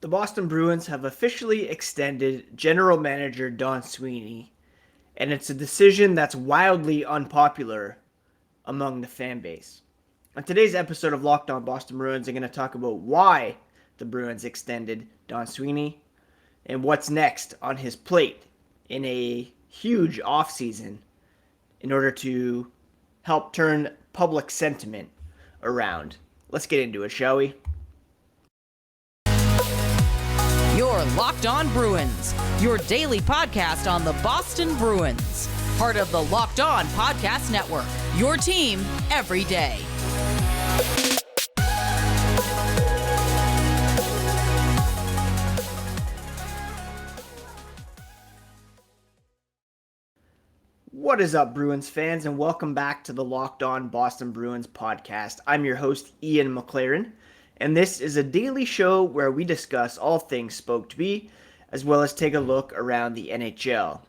The Boston Bruins have officially extended General Manager Don Sweeney, and it's a decision that's wildly unpopular among the fan base. On today's episode of Locked On Boston Bruins, I'm going to talk about why the Bruins extended Don Sweeney and what's next on his plate in a huge offseason in order to help turn public sentiment around. Let's get into it, shall we? You're Locked On Bruins, your daily podcast on the Boston Bruins. Part of the Locked On Podcast Network, your team every day. What is up, Bruins fans, and welcome back to the Locked On Boston Bruins podcast. I'm your host, Ian McLaren, and this is a daily show where we discuss all things Spoke to Be, as well as take a look around the NHL.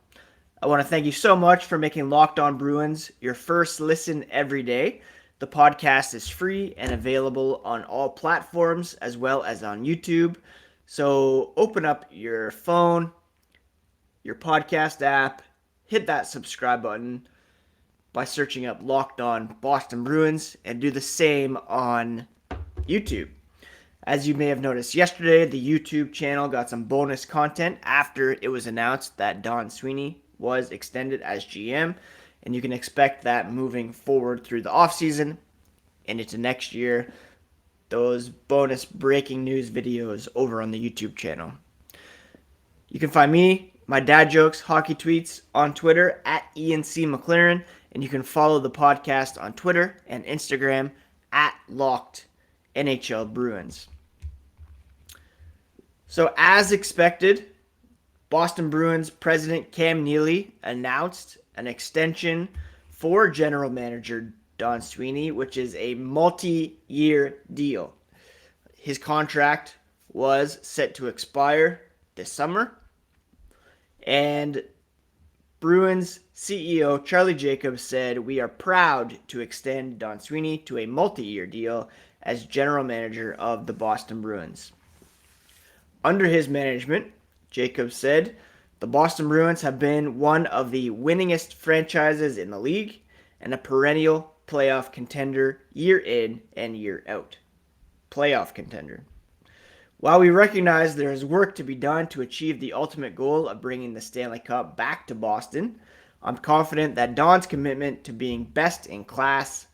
I want to thank you so much for making Locked On Bruins your first listen every day. The podcast is free and available on all platforms, as well as on YouTube. So open up your phone, your podcast app, hit that subscribe button by searching up Locked On Boston Bruins, and do the same on YouTube. As you may have noticed yesterday, the YouTube channel got some bonus content after it was announced that Don Sweeney was extended as GM, and you can expect that moving forward through the offseason and into next year, those bonus breaking news videos over on the YouTube channel. You can find me, my dad jokes, hockey tweets on Twitter at Ian C. McLaren, and you can follow the podcast on Twitter and Instagram at Locked NHL Bruins. So as expected, Boston Bruins President Cam Neely announced an extension for General Manager Don Sweeney, which is a multi-year deal. His contract was set to expire this summer, and Bruins CEO Charlie Jacobs said, "We are proud to extend Don Sweeney to a multi-year deal as general manager of the Boston Bruins." Under his management, Jacobs said, "The Boston Bruins have been one of the winningest franchises in the league and a perennial playoff contender year in and year out." Playoff contender. While we recognize there is work to be done to achieve the ultimate goal of bringing the Stanley Cup back to Boston, I'm confident that Don's commitment to being best in class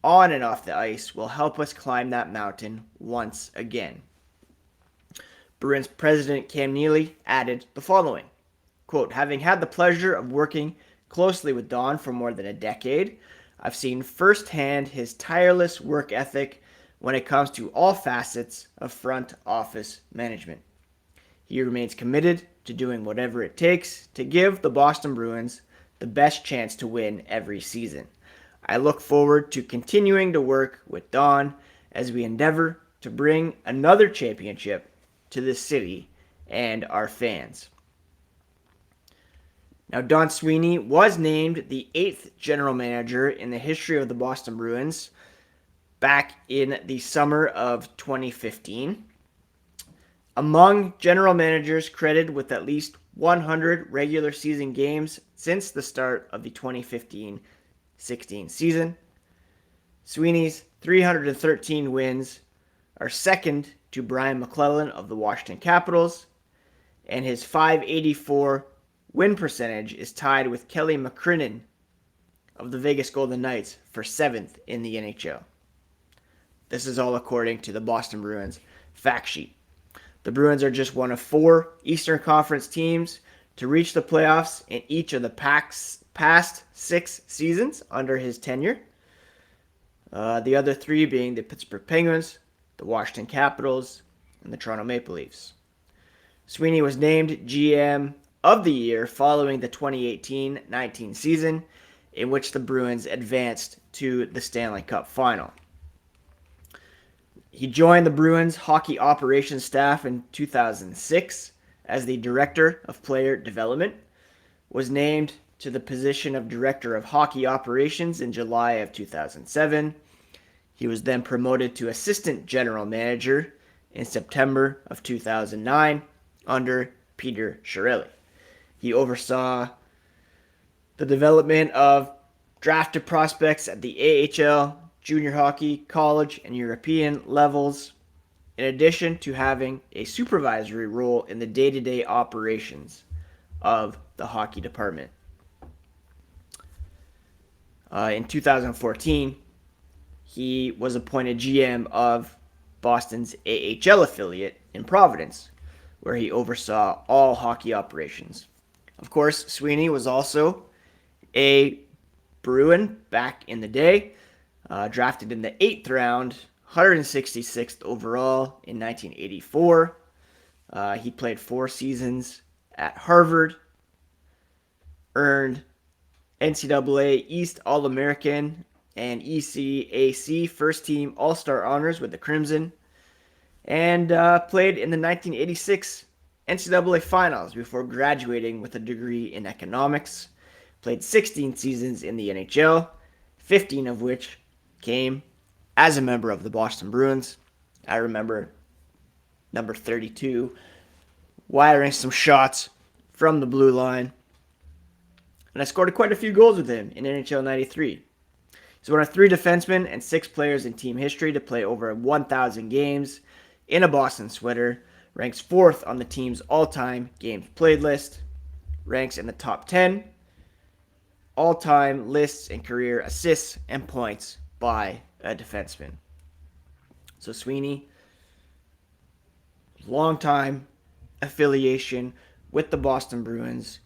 on and off the ice will help us climb that mountain once again. Bruins President Cam Neely added the following, quote, "Having had the pleasure of working closely with Don for more than a decade, I've seen firsthand his tireless work ethic when it comes to all facets of front office management. He remains committed to doing whatever it takes to give the Boston Bruins the best chance to win every season. I look forward to continuing to work with Don as we endeavor to bring another championship to this city and our fans." Now, Don Sweeney was named the 8th general manager in the history of the Boston Bruins back in the summer of 2015. Among general managers credited with at least 100 regular season games since the start of the 2015-16 season, Sweeney's 313 wins are second to Brian McLellan of the Washington Capitals, and his .584 win percentage is tied with Kelly McCrimmon of the Vegas Golden Knights for 7th in the NHL. This is all according to the Boston Bruins fact sheet. The Bruins are just one of 4 Eastern Conference teams to reach the playoffs in each of the past 6 seasons under his tenure. The other 3 being the Pittsburgh Penguins, the Washington Capitals, and the Toronto Maple Leafs. Sweeney was named GM of the year following the 2018-19 season, in which the Bruins advanced to the Stanley Cup final. He joined the Bruins hockey operations staff in 2006 as the Director of Player Development, was named to the position of Director of Hockey Operations in July of 2007. He was then promoted to Assistant General Manager in September of 2009 under Peter Chiarelli. He oversaw the development of drafted prospects at the AHL, junior hockey, college, and European levels, in addition to having a supervisory role in the day-to-day operations of the hockey department. In 2014, he was appointed GM of Boston's AHL affiliate in Providence, where he oversaw all hockey operations. Of course, Sweeney was also a Bruin back in the day, drafted in the 8th round, 166th overall in 1984. He played 4 seasons at Harvard, earned NCAA East All-American and ECAC First Team All-Star honors with the Crimson, and played in the 1986 NCAA Finals before graduating with a degree in economics. Played 16 seasons in the NHL, 15 of which came as a member of the Boston Bruins. I remember number 32 wiring some shots from the blue line, and I scored quite a few goals with him in NHL 93. He's one of 3 defensemen and 6 players in team history to play over 1,000 games in a Boston sweater, ranks 4th on the team's all-time games played list, ranks in the top 10 all-time lists and career assists and points by a defenseman. So Sweeney, long-time affiliation with the Boston Bruins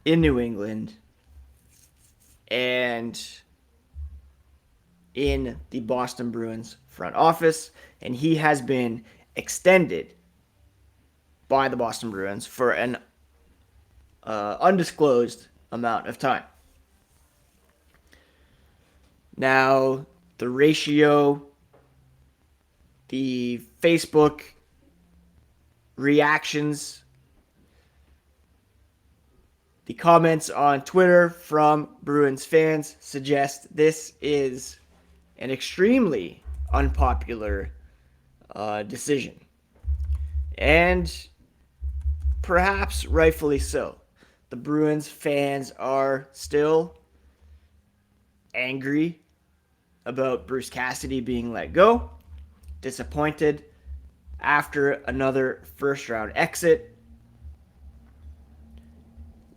in New England and in the Boston Bruins front office, and he has been extended by the Boston Bruins for an undisclosed amount of time. Now, the ratio, the Facebook reactions, the comments on Twitter from Bruins fans suggest this is an extremely unpopular decision. And perhaps rightfully so. The Bruins fans are still angry about Bruce Cassidy being let go, disappointed after another first-round exit,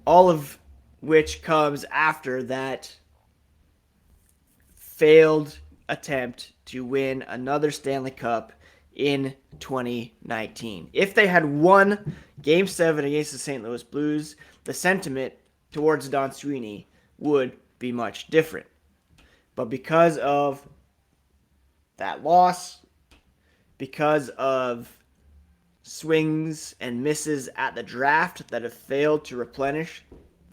all of which comes after that failed attempt to win another Stanley Cup in 2019. If they had won Game 7 against the St. Louis Blues, the sentiment towards Don Sweeney would be much different. But because of that loss, because of swings and misses at the draft that have failed to replenish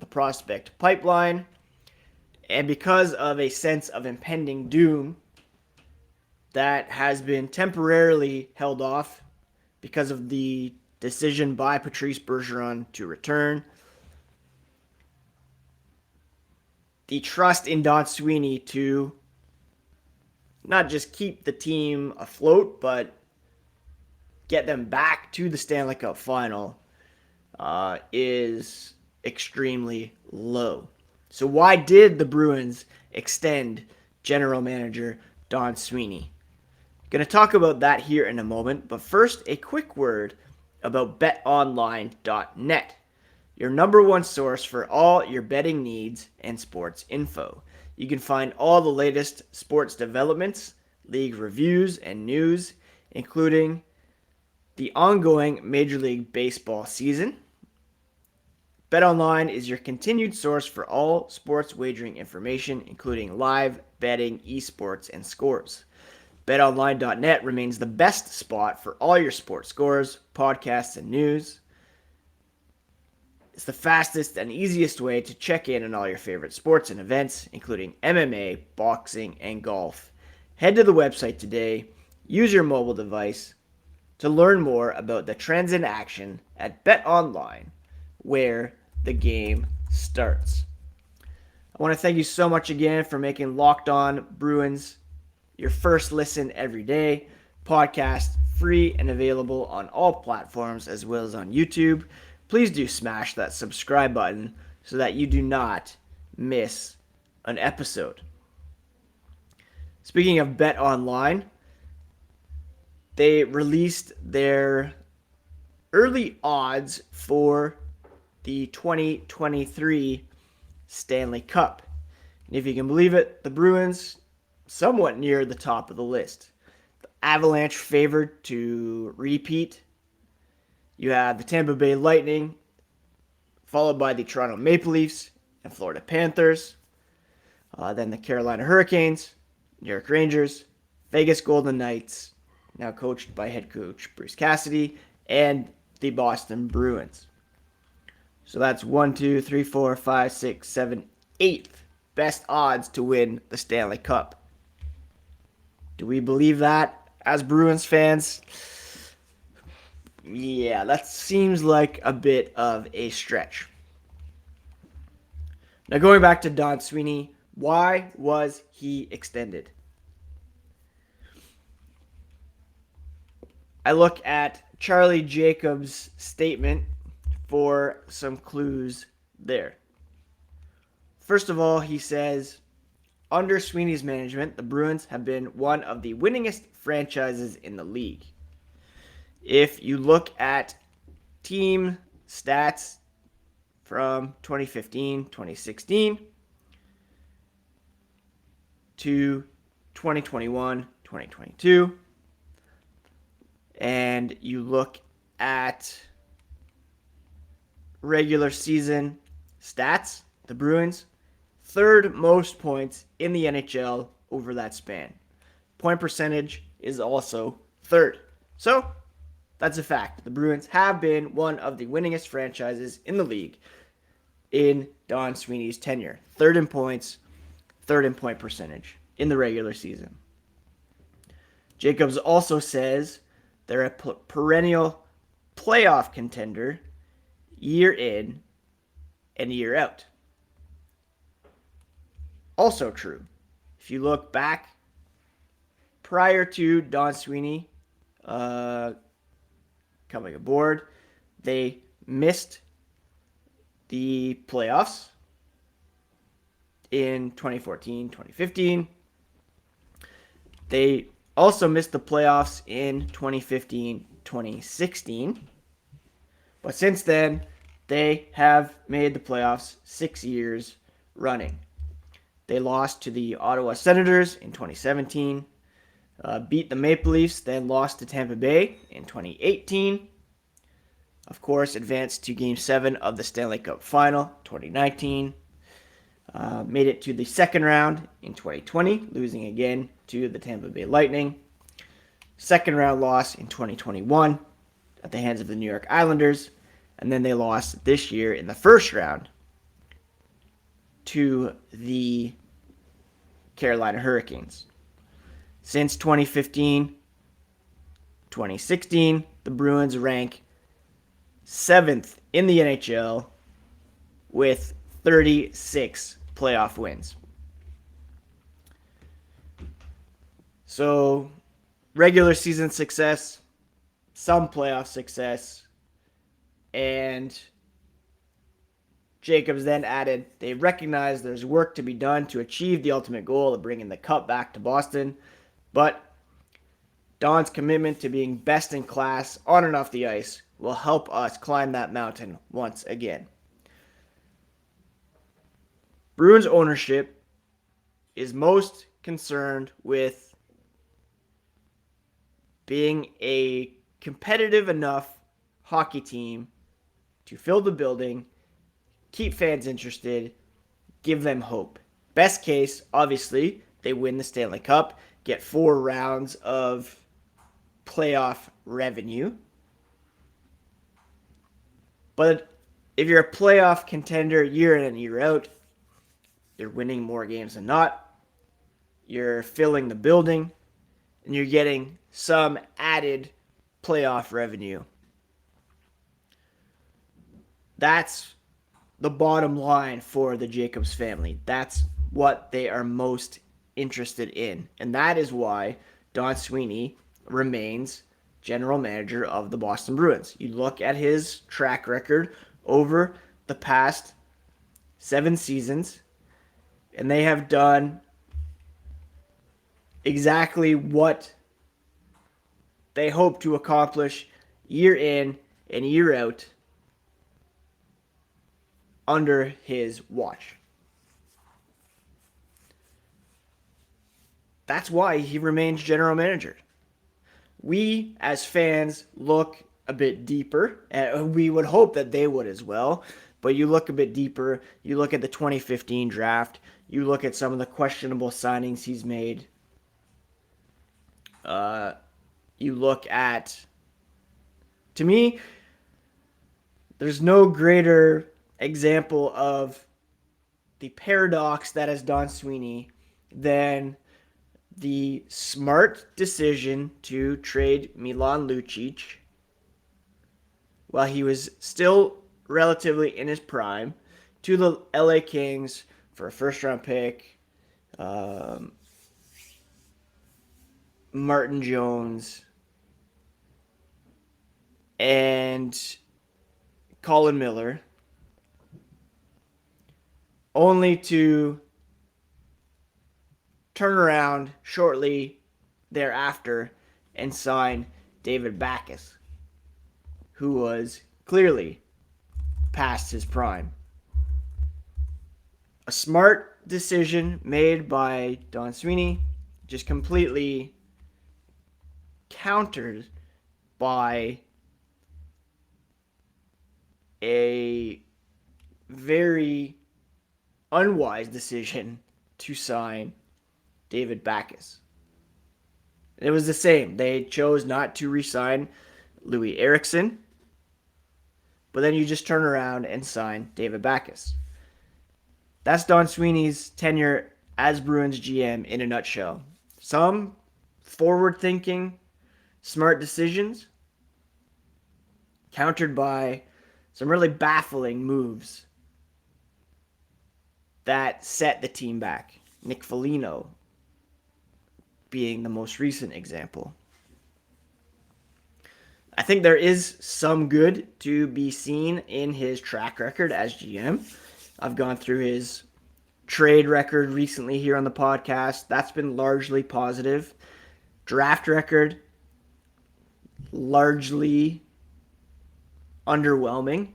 the prospect pipeline, and because of a sense of impending doom that has been temporarily held off because of the decision by Patrice Bergeron to return, the trust in Don Sweeney to not just keep the team afloat, but get them back to the Stanley Cup final is extremely low. So why did the Bruins extend General Manager Don Sweeney? Going to talk about that here in a moment, but first a quick word about BetOnline.net, your number one source for all your betting needs and sports info. You can find all the latest sports developments, league reviews, and news, including the ongoing Major League Baseball season. BetOnline is your continued source for all sports wagering information, including live betting, esports, and scores. BetOnline.net remains the best spot for all your sports scores, podcasts, and news. It's the fastest and easiest way to check in on all your favorite sports and events, including MMA, boxing, and golf. Head to the website today, use your mobile device to learn more about the trends in action at BetOnline, where the game starts. I want to thank you so much again for making Locked On Bruins your first listen every day podcast free and available on all platforms as well as on YouTube. Please do smash that subscribe button so that you do not miss an episode. Speaking of BetOnline, they released their early odds for the 2023 Stanley Cup. And if you can believe it, the Bruins somewhat near the top of the list. The Avalanche favored to repeat. You have the Tampa Bay Lightning, followed by the Toronto Maple Leafs and Florida Panthers. Then the Carolina Hurricanes, New York Rangers, Vegas Golden Knights, now coached by head coach Bruce Cassidy, and the Boston Bruins. So that's 1, 2, 3, 4, 5, 6, 7, 8th best odds to win the Stanley Cup. Do we believe that as Bruins fans? Yeah, that seems like a bit of a stretch. Now going back to Don Sweeney, why was he extended? I look at Charlie Jacobs' statement for some clues there. First of all, he says, under Sweeney's management, the Bruins have been one of the winningest franchises in the league. If you look at team stats from 2015, 2016 to 2021, 2022, and you look at regular season stats, the Bruins, third most points in the NHL over that span. Point percentage is also third. So, that's a fact. The Bruins have been one of the winningest franchises in the league in Don Sweeney's tenure. Third in points, third in point percentage in the regular season. Jacobs also says they're a perennial playoff contender year in and year out. Also true. If you look back prior to Don Sweeney coming aboard, they missed the playoffs in 2014, 2015. They also missed the playoffs in 2015, 2016. But since then, they have made the playoffs 6 years running. They lost to the Ottawa Senators in 2017, beat the Maple Leafs, then lost to Tampa Bay in 2018. Of course, advanced to Game 7 of the Stanley Cup Final, 2019. Made it to the second round in 2020, losing again to the Tampa Bay Lightning. Second round loss in 2021 at the hands of the New York Islanders. And then they lost this year in the first round to the Carolina Hurricanes. Since 2015, 2016, the Bruins rank 7th in the NHL with 36 playoff wins. So, regular season success, some playoff success, and Jacobs then added, they recognize there's work to be done to achieve the ultimate goal of bringing the cup back to Boston, but Don's commitment to being best in class on and off the ice will help us climb that mountain once again. Bruins ownership is most concerned with being a competitive enough hockey team to fill the building, keep fans interested, give them hope. Best case, obviously, they win the Stanley Cup, get 4 rounds of playoff revenue. But if you're a playoff contender year in and year out, you're winning more games than not, you're filling the building, and you're getting some added playoff revenue. That's the bottom line for the Jacobs family. That's what they are most interested in. And that is why Don Sweeney remains general manager of the Boston Bruins. You look at his track record over the past 7 seasons, and they have done exactly what they hope to accomplish year in and year out under his watch. That's why he remains general manager. We, as fans, look a bit deeper, and we would hope that they would as well. But you look a bit deeper, you look at the 2015 draft, you look at some of the questionable signings he's made. You look at, to me, there's no greater example of the paradox that is Don Sweeney than the smart decision to trade Milan Lucic while he was still relatively in his prime to the LA Kings for a first-round pick, Martin Jones, and Colin Miller, only to turn around shortly thereafter and sign David Backes, who was clearly past his prime. A smart decision made by Don Sweeney, just completely countered by a very unwise decision to sign David Backes. It was the same. They chose not to re-sign Louis Eriksson, but then you just turn around and sign David Backes. That's Don Sweeney's tenure as Bruins GM in a nutshell. Some forward-thinking, smart decisions, countered by some really baffling moves that set the team back. Nick Foligno being the most recent example. I think there is some good to be seen in his track record as GM. I've gone through his trade record recently here on the podcast. That's been largely positive. Draft record, largely underwhelming.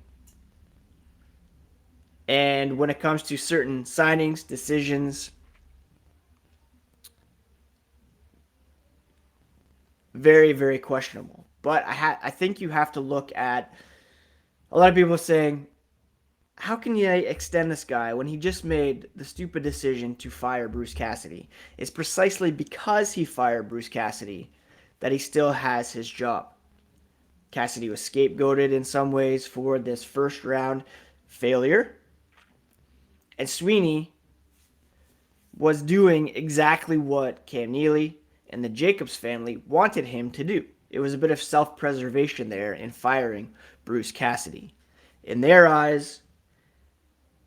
And when it comes to certain signings, decisions, very, very questionable. But I think you have to look at a lot of people saying, how can you extend this guy when he just made the stupid decision to fire Bruce Cassidy? It's precisely because he fired Bruce Cassidy that he still has his job. Cassidy was scapegoated in some ways for this first round failure. And Sweeney was doing exactly what Cam Neely and the Jacobs family wanted him to do. It was a bit of self-preservation there in firing Bruce Cassidy. In their eyes,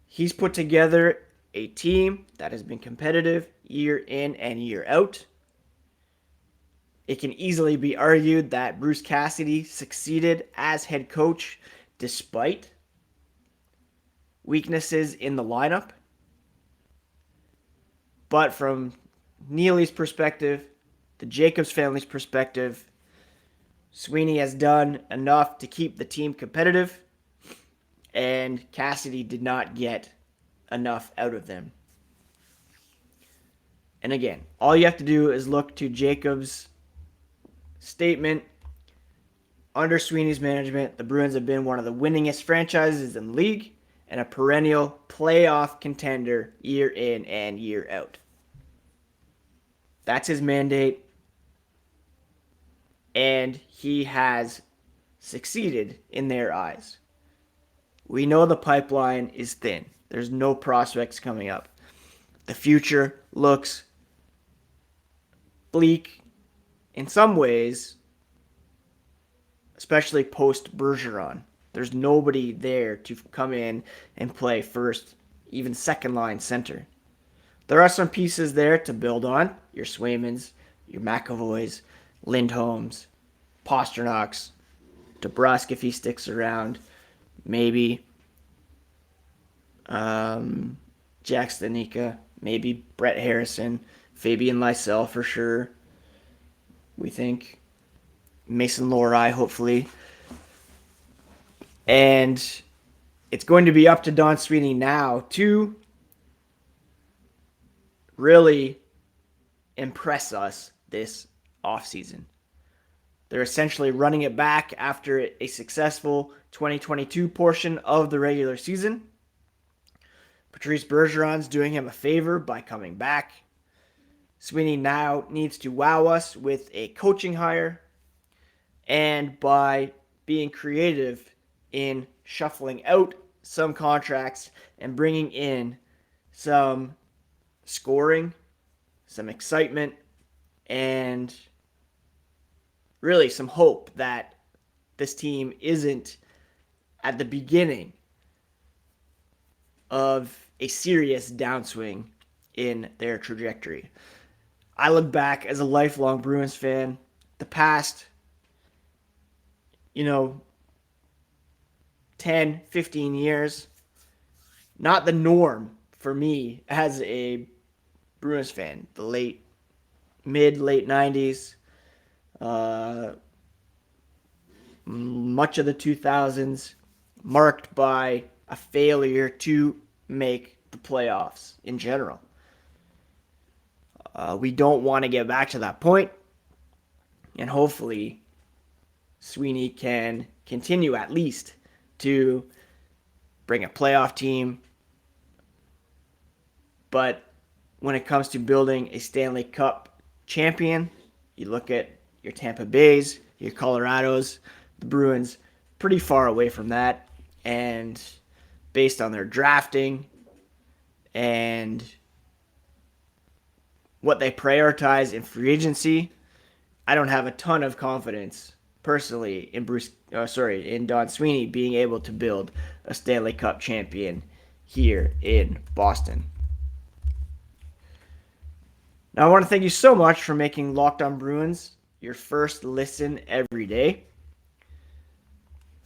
he's put together a team that has been competitive year in and year out. It can easily be argued that Bruce Cassidy succeeded as head coach despite weaknesses in the lineup. But from Neely's perspective, the Jacobs family's perspective, Sweeney has done enough to keep the team competitive, and Cassidy did not get enough out of them. And again, all you have to do is look to Jacobs' statement. Under Sweeney's management, the Bruins have been one of the winningest franchises in the league and a perennial playoff contender year in and year out. That's his mandate. And he has succeeded in their eyes. We know the pipeline is thin. There's no prospects coming up. The future looks bleak in some ways, especially post-Bergeron. There's nobody there to come in and play first, even second line center. There are some pieces there to build on. Your Swaymans, your McAvoys, Lindholms, Pasternak's, DeBrusk if he sticks around, maybe Jack Stanika, maybe Brett Harrison, Fabian Lysell for sure. We think Mason Lohrei, hopefully. And it's going to be up to Don Sweeney now to really impress us this offseason. They're essentially running it back after a successful 2022 portion of the regular season. Patrice Bergeron's doing him a favor by coming back. Sweeney now needs to wow us with a coaching hire and by being creative in shuffling out some contracts and bringing in some scoring, some excitement, and really some hope that this team isn't at the beginning of a serious downswing in their trajectory. I look back as a lifelong Bruins fan, the past, 10, 15 years, not the norm for me as a Bruins fan. The late 90s, much of the 2000s, marked by a failure to make the playoffs in general. We don't want to get back to that point, and hopefully Sweeney can continue at least to bring a playoff team. But when it comes to building a Stanley Cup champion, you look at your Tampa Bays, your Colorados, the Bruins, pretty far away from that. And based on their drafting and what they prioritize in free agency, I don't have a ton of confidence personally in Don Sweeney being able to build a Stanley Cup champion here in Boston. Now, I want to thank you so much for making Locked On Bruins your first listen every day.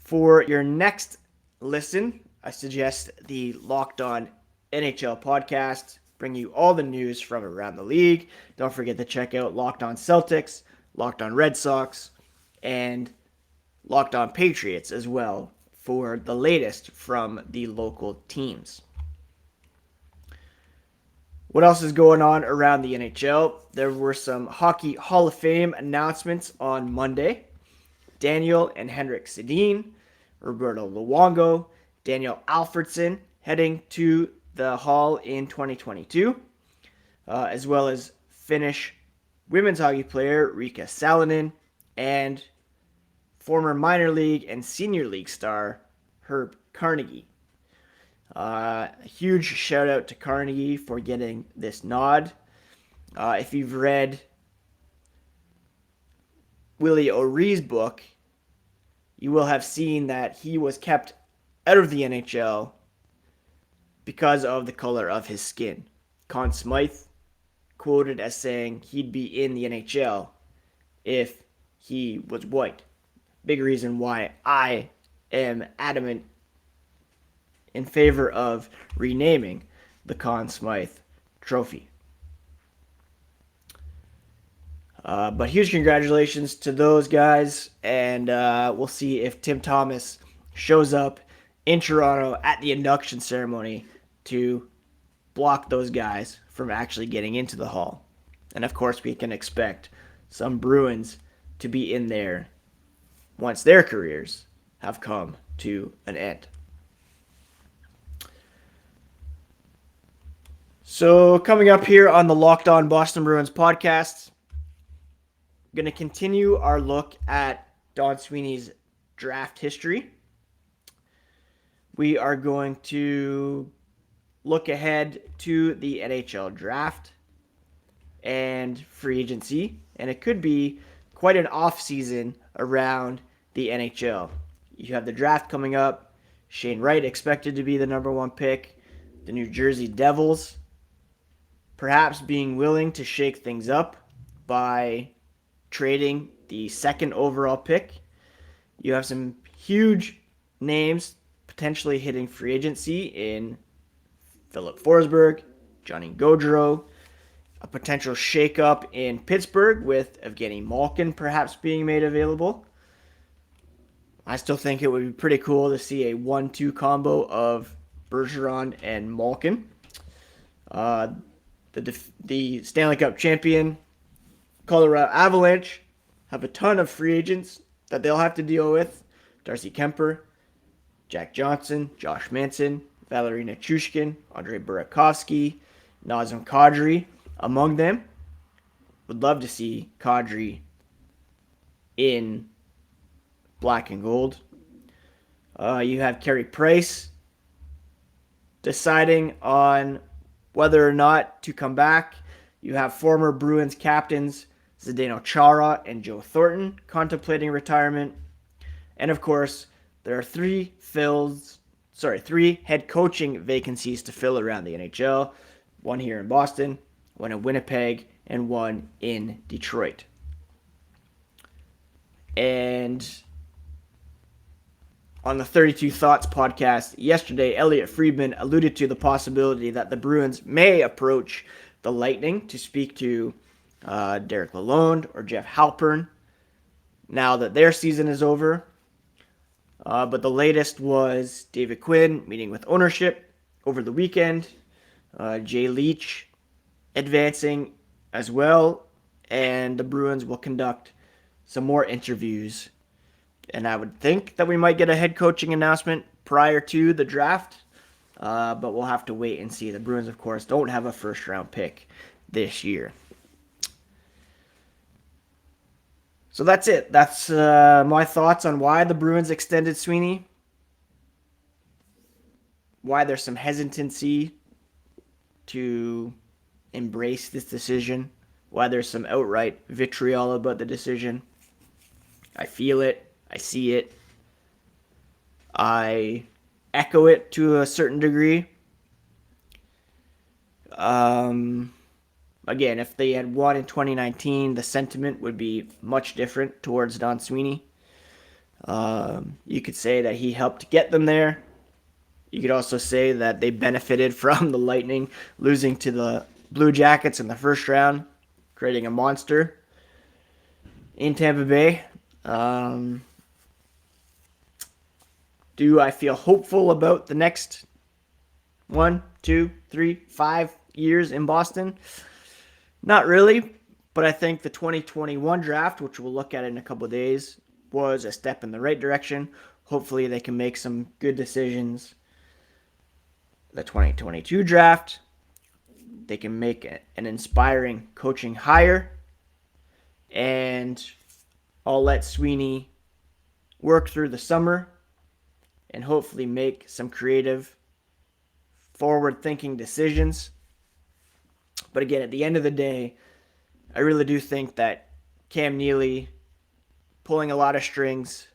For your next listen, I suggest the Locked On NHL podcast, bring you all the news from around the league. Don't forget to check out Locked On Celtics, Locked On Red Sox, and Locked On Patriots as well for the latest from the local teams. What else is going on around the NHL? There were some Hockey Hall of Fame announcements on Monday. Daniel and Henrik Sedin, Roberto Luongo, Daniel Alfredsson heading to the Hall in 2022, as well as Finnish women's hockey player Riikka Salonen and former minor league and senior league star Herb Carnegie. A huge shout out to Carnegie for getting this nod. If you've read Willie O'Ree's book, you will have seen that he was kept out of the NHL because of the color of his skin. Conn Smythe quoted as saying he'd be in the NHL if he was white. Big reason why I am adamant in favor of renaming the Conn Smythe Trophy. But huge congratulations to those guys, and we'll see if Tim Thomas shows up in Toronto at the induction ceremony to block those guys from actually getting into the Hall. And of course, we can expect some Bruins to be in there once their careers have come to an end. So coming up here on the Locked On Boston Bruins podcast, I'm going to continue our look at Don Sweeney's draft history. We are going to look ahead to the NHL draft and free agency, and it could be quite an off-season around the NHL. You have the draft coming up, Shane Wright expected to be the number one pick, the New Jersey Devils perhaps being willing to shake things up by trading the second overall pick. You have some huge names potentially hitting free agency in Philip Forsberg, Johnny Gaudreau, a potential shakeup in Pittsburgh with Evgeny Malkin perhaps being made available. I still think it would be pretty cool to see a 1-2 combo of Bergeron and Malkin. The Stanley Cup champion Colorado Avalanche have a ton of free agents that they'll have to deal with. Darcy Kemper, Jack Johnson, Josh Manson, Valery Nichushkin, Andrei Burakovsky, Nazem Kadri among them. Would love to see Kadri in black and gold. You have Carey Price deciding on whether or not to come back. You have former Bruins captains Zdeno Chara and Joe Thornton contemplating retirement. And of course, there are three head coaching vacancies to fill around the NHL. One here in Boston, one in Winnipeg, and one in Detroit. And on the 32 Thoughts podcast yesterday, Elliot Friedman alluded to the possibility that the Bruins may approach the Lightning to speak to Derek Lalonde or Jeff Halpern now that their season is over. But the latest was David Quinn meeting with ownership over the weekend. Jay Leach advancing as well. And the Bruins will conduct some more interviews. And I would think that we might get a head coaching announcement prior to the draft. But we'll have to wait and see. The Bruins, of course, don't have a first-round pick this year. So that's it. That's my thoughts on why the Bruins extended Sweeney. Why there's some hesitancy to embrace this decision. Why there's some outright vitriol about the decision. I feel it. I see it. I echo it to a certain degree. Again, if they had won in 2019, the sentiment would be much different towards Don Sweeney. You could say that he helped get them there. You could also say that they benefited from the Lightning losing to the Blue Jackets in the first round, creating a monster in Tampa Bay. Do I feel hopeful about the next 1, 2, 3, 5 years in Boston? Not really, but I think the 2021 draft, which we'll look at in a couple of days, was a step in the right direction. Hopefully they can make some good decisions. The 2022 draft, they can make an inspiring coaching hire, and I'll let Sweeney work through the summer and hopefully make some creative, forward-thinking decisions. But again, at the end of the day, I really do think that Cam Neely pulling a lot of strings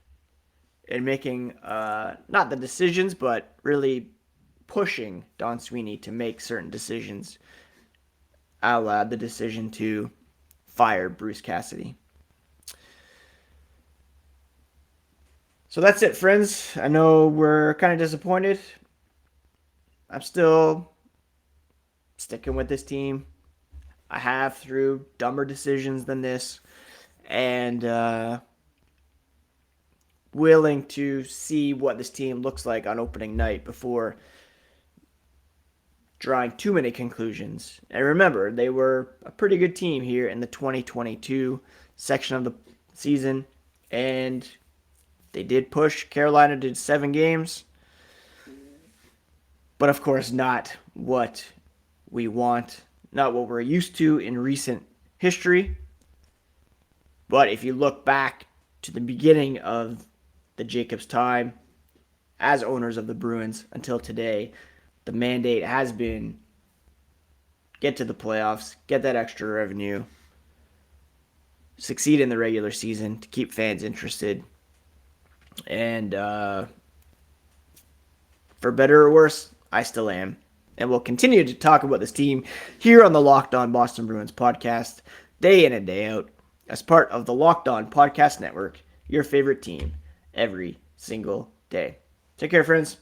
and making, not the decisions, but really pushing Don Sweeney to make certain decisions, a la the decision to fire Bruce Cassidy. So that's it, friends. I know we're kind of disappointed. I'm still sticking with this team. I have through dumber decisions than this, and willing to see what this team looks like on opening night before drawing too many conclusions. And remember, they were a pretty good team here in the 2022 section of the season, and they did push Carolina to 7 games, but of course not what we want, not what we're used to in recent history. But if you look back to the beginning of the Jacobs time as owners of the Bruins until today, the mandate has been get to the playoffs, get that extra revenue, succeed in the regular season to keep fans interested. And for better or worse, I still am. And we'll continue to talk about this team here on the Locked On Boston Bruins podcast, day in and day out. as part of the Locked On Podcast Network, your favorite team every single day. Take care, friends.